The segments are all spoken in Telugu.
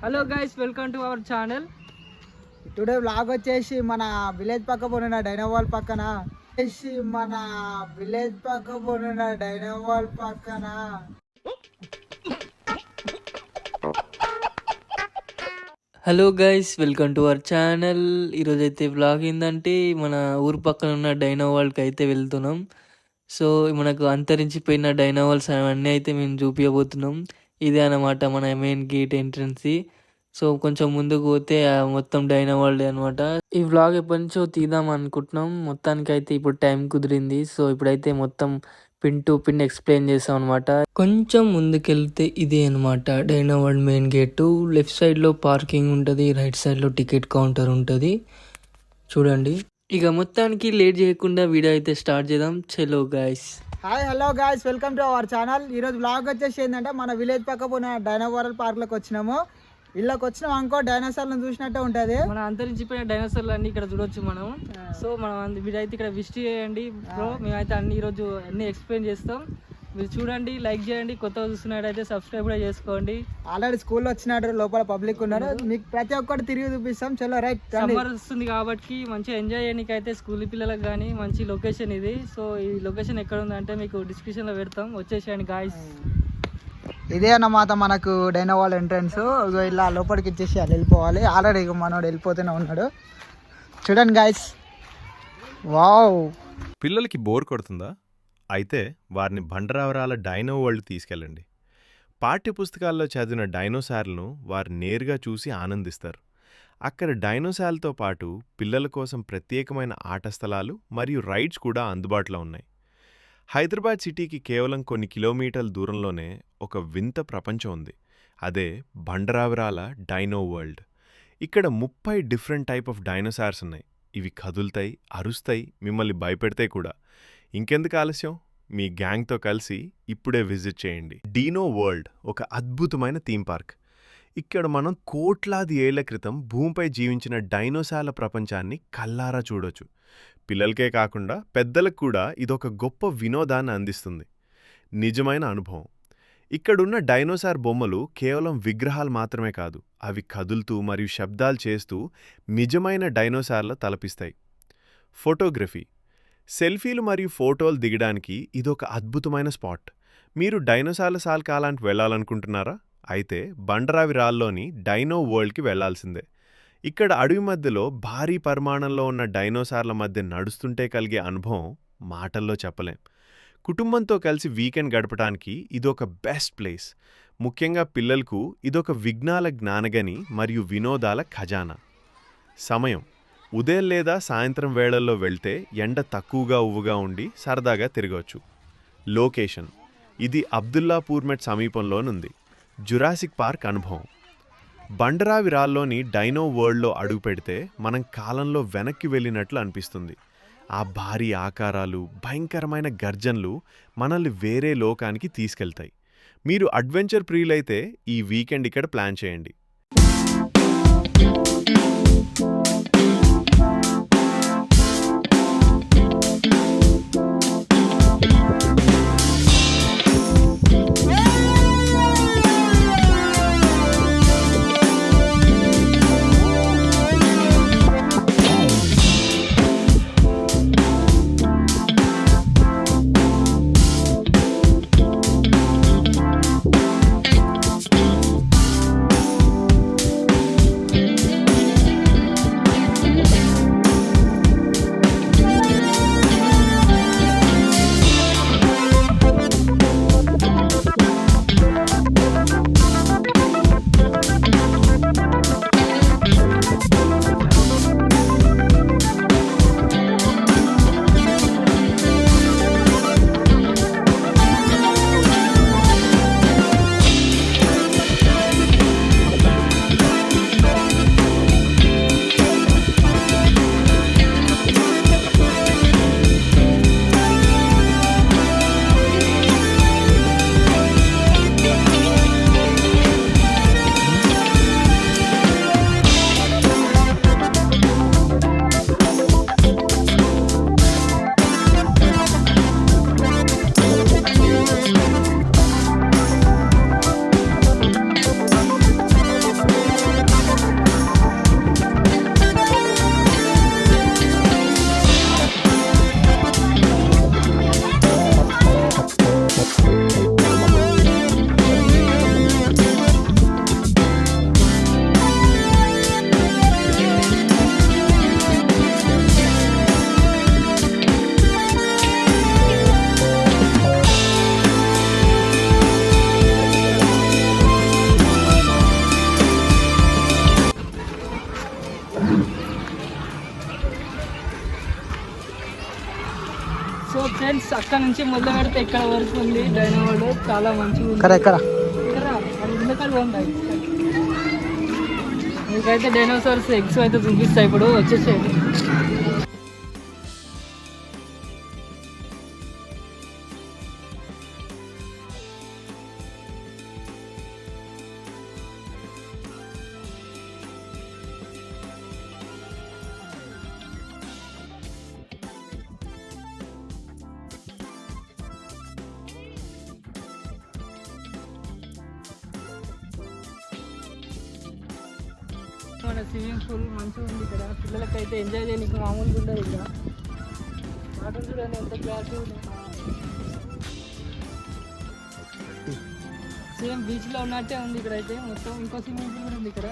Hello guys, welcome to our channel. Today vlog వచ్చేసి మన విలేజ్ పక్క పోయిన డైనోవాల్ పక్కన hello guys, welcome to our channel. ఈరోజు అయితే వ్లాగ్ ఏంటంటే మన ఊరు పక్కన ఉన్న డైనోవాల్కి అయితే వెళ్తున్నాం. సో మనకు అంతరించిపోయిన డైనోవాల్స్ అవన్నీ అయితే మేము చూపించబోతున్నాం. ఇదే అన్నమాట మన మెయిన్ గేట్ ఎంట్రన్స్. సో కొంచెం ముందుకు పోతే మొత్తం డైనోవాల్డ్ అనమాట. ఈ వ్లాగ్ ఎప్పటి నుంచో తీద్దాం అనుకుంటున్నాం, మొత్తానికి అయితే ఇప్పుడు టైం కుదిరింది. సో ఇప్పుడైతే మొత్తం పిన్ టు పిన్ ఎక్స్ప్లెయిన్ చేస్తాం అనమాట. కొంచెం ముందుకెళ్తే ఇదే అనమాట డైనోవాల్డ్ మెయిన్ గేటు. లెఫ్ట్ సైడ్ లో పార్కింగ్ ఉంటుంది, రైట్ సైడ్ లో టికెట్ కౌంటర్ ఉంటుంది. చూడండి, ఇక మొత్తానికి లేట్ చేయకుండా వీడియో అయితే స్టార్ట్ చేద్దాం. చలో guys. Hi hello guys, welcome to our channel. ఈరోజు వ్లాగ్ వచ్చేసి ఏంటంటే మన విలేజ్ పక్క పోయిన డైనోవాల్ పార్క్లోకి వచ్చినాము. ఇళ్ళకి వచ్చినాం అనుకో, డైనోసార్లను చూసినట్టే ఉంటుంది. మన అంతరించిపోయిన డైనోసార్లు అన్ని ఇక్కడ చూడొచ్చు మనం. సో మనం వీడైతే ఇక్కడ విజిట్ చేయండి బ్రో. మేమైతే అన్ని ఈరోజు అన్ని ఎక్స్ప్లెయిన్ చేస్తాం. మీరు చూడండి, లైక్ చేయండి, కొత్తగా చూస్తున్నట్టయితే సబ్స్క్రైబ్ కూడా చేసుకోండి. ఆల్రెడీ స్కూల్లో వచ్చినట్టు లోపల పబ్లిక్ ఉన్నారు, మీకు ప్రతి ఒక్కటి తిరిగి చూపిస్తాం. చలో రైట్. సమ్మర్ వస్తుంది కాబట్టి మంచిగా ఎంజాయ్ చేయడానికి అయితే స్కూల్ పిల్లలకు కానీ మంచి లొకేషన్ ఇది. సో ఈ లొకేషన్ ఎక్కడ ఉందంటే మీకు డిస్క్రిప్షన్లో పెడతాం, వచ్చేసేయండి గాయస్. ఇదే అన్నమాట మనకు డైనోవాల్ ఎంట్రన్స్. ఇలా లోపలికి ఇచ్చేసి అలా వెళ్ళిపోవాలి. ఆల్రెడీ మనోడు వెళ్ళిపోతూనే ఉన్నాడు. చూడండి గాయస్, వావ్. పిల్లలకి బోర్ కొడుతుందా? అయితే వారిని బండరావరాల డైనో వరల్డ్ తీసుకెళ్ళండి. పాఠ్యపుస్తకాల్లో చదివిన డైనోసార్లను వారు నేరుగా చూసి ఆనందిస్తారు. అక్కడ డైనోసార్లతో పాటు పిల్లల కోసం ప్రత్యేకమైన ఆట స్థలాలు మరియు రైడ్స్ కూడా అందుబాటులో ఉన్నాయి. హైదరాబాద్ సిటీకి కేవలం కొన్ని కిలోమీటర్ల దూరంలోనే ఒక వింత ప్రపంచం ఉంది. అదే బండరావిరాల డైనో వరల్డ్. ఇక్కడ 30 డిఫరెంట్ టైప్ ఆఫ్ డైనోసార్స్ ఉన్నాయి. ఇవి కదులుతాయి, అరుస్తాయి, మిమ్మల్ని భయపెడతాయి కూడా. ఇంకెందుకు ఆలస్యం, మీ గ్యాంగ్తో కలిసి ఇప్పుడే విజిట్ చేయండి. డీనో వరల్డ్ ఒక అద్భుతమైన థీమ్ పార్క్. ఇక్కడ మనం కోట్లాది ఏళ్ల క్రితం భూమిపై జీవించిన డైనోసార్ల ప్రపంచాన్ని కల్లారా చూడొచ్చు. పిల్లలకే కాకుండా పెద్దలకు కూడా ఇదొక గొప్ప వినోదాన్ని అందిస్తుంది. నిజమైన అనుభవం. ఇక్కడున్న డైనోసార్ బొమ్మలు కేవలం విగ్రహాలు మాత్రమే కాదు, అవి కదులుతూ మరియు శబ్దాలు చేస్తూ నిజమైన డైనోసార్ల తలపిస్తాయి. ఫోటోగ్రఫీ. సెల్ఫీలు మరియు ఫోటోలు దిగడానికి ఇదొక అద్భుతమైన స్పాట్. మీరు డైనోసార్ల సాల్కాలానికి వెళ్లాలనుకుంటున్నారా? అయితే బండరావిరాల్లోని డైనో వరల్డ్కి వెళ్లాల్సిందే. ఇక్కడ అడవి మధ్యలో భారీ పరిమాణంలో ఉన్న డైనోసార్ల మధ్య నడుస్తుంటే కలిగే అనుభవం మాటల్లో చెప్పలేం. కుటుంబంతో కలిసి వీకెండ్ గడపడానికి ఇదొక బెస్ట్ ప్లేస్. ముఖ్యంగా పిల్లలకు ఇదొక విజ్ఞాన జ్ఞానగని మరియు వినోదాల ఖజానా. సమయం. ఉదయం లేదా సాయంత్రం వేళల్లో వెళ్తే ఎండ తక్కువగా ఉవ్వుగా ఉండి సరదాగా తిరగవచ్చు. లొకేషన్. ఇది అబ్దుల్లాపూర్ మెట్ సమీపంలోనుంది. జురాసిక్ పార్క్ అనుభవం. బండరావిరాల్లోని డైనో వరల్డ్లో అడుగు పెడితే మనం కాలంలో వెనక్కి వెళ్ళినట్లు అనిపిస్తుంది. ఆ భారీ ఆకారాలు, భయంకరమైన గర్జనలు మనల్ని వేరే లోకానికి తీసుకెళ్తాయి. మీరు అడ్వెంచర్ ప్రియులైతే ఈ వీకెండ్ ఇక్కడ ప్లాన్ చేయండి. ఇక్కడ నుంచి మొదలు పెడితే ఇక్కడ వరకు ఉంది డైనో వరల్డ్, చాలా మంచిగా ఉంది. ఎక్కడ మీకైతే డైనోసార్స్ ఎగ్స్ అయితే చూపిస్తాయి, ఇప్పుడు వచ్చేసేయండి. మన స్విమ్మింగ్ పూల్ మంచిగా ఉంది ఇక్కడ, పిల్లలకైతే ఎంజాయ్ చేయడానికి మామూలుగా ఉండదు. ఇక్కడ వాటర్ చూడండి ఎంత క్లాస్ ఉంది, సేమ్ బీచ్లో ఉన్నట్టే ఉంది ఇక్కడ అయితే మొత్తం. ఇంకో స్విమ్మింగ్ పూల్ కూడా ఉంది ఇక్కడ.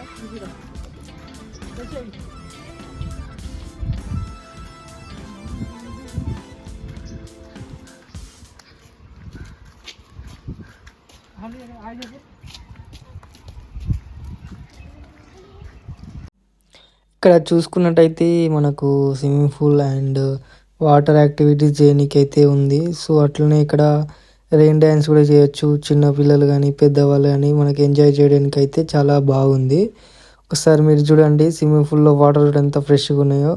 ఇక్కడ చూసుకున్నట్టయితే మనకు swimming pool and water activities చేయడానికి అయితే ఉంది. సో అట్లనే ఇక్కడ రెయిన్ డ్యాన్స్ కూడా చేయొచ్చు, చిన్న పిల్లలు కానీ పెద్దవాళ్ళు కానీ మనకి ఎంజాయ్ చేయడానికి అయితే చాలా బాగుంది. ఒకసారి మీరు చూడండి స్విమ్మింగ్ పూల్లో వాటర్ ఎంత ఫ్రెష్గా ఉన్నాయో.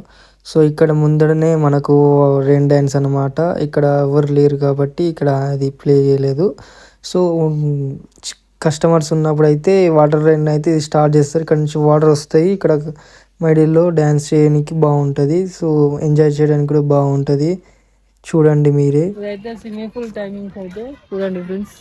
సో ఇక్కడ ముందరనే మనకు రెయిన్ డ్యాన్స్ అన్నమాట. ఇక్కడ ఎవరు లేరు కాబట్టి ఇక్కడ అది ప్లే చేయలేదు. సో కస్టమర్స్ ఉన్నప్పుడు అయితే వాటర్ రెయిన్ అయితే ఇది స్టార్ట్ చేస్తారు. ఇక్కడ నుంచి వాటర్ వస్తాయి, ఇక్కడ మిడిల్లో డ్యాన్స్ చేయడానికి బాగుంటుంది. సో ఎంజాయ్ చేయడానికి కూడా బాగుంటుంది, చూడండి మీరే. ఇదైతే స్విమ్మింగ్ పూల్ టైమింగ్స్ అయితే చూడండి ఫ్రెండ్స్.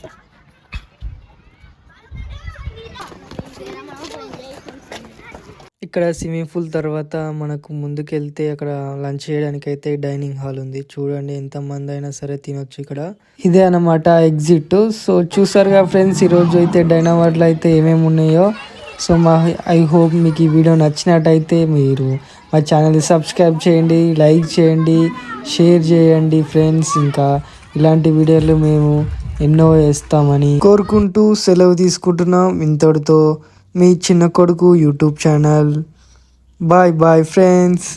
ఇక్కడ స్విమ్మింగ్ పూల్ తర్వాత మనకు ముందుకెళ్తే అక్కడ లంచ్ చేయడానికి అయితే డైనింగ్ హాల్ ఉంది. చూడండి ఎంతమంది అయినా సరే తినొచ్చు ఇక్కడ. ఇదే అన్నమాట ఎగ్జిట్. సో చూసారుగా ఫ్రెండ్స్, ఈరోజు అయితే డైనో వరల్డ్లో అయితే ఏమేమి ఉన్నాయో. సో ఐ హోప్ మీకు ఈ వీడియో నచ్చినట్టయితే మీరు మా ఛానల్ని సబ్స్క్రైబ్ చేయండి, లైక్ చేయండి, షేర్ చేయండి ఫ్రెండ్స్. ఇంకా ఇలాంటి వీడియోలు మేము ఎన్నో వేస్తామని కోరుకుంటూ సెలవు తీసుకుంటున్నాం. ఇంతటితో మీ చిన్న కొడుకు YouTube channel. Bye bye friends.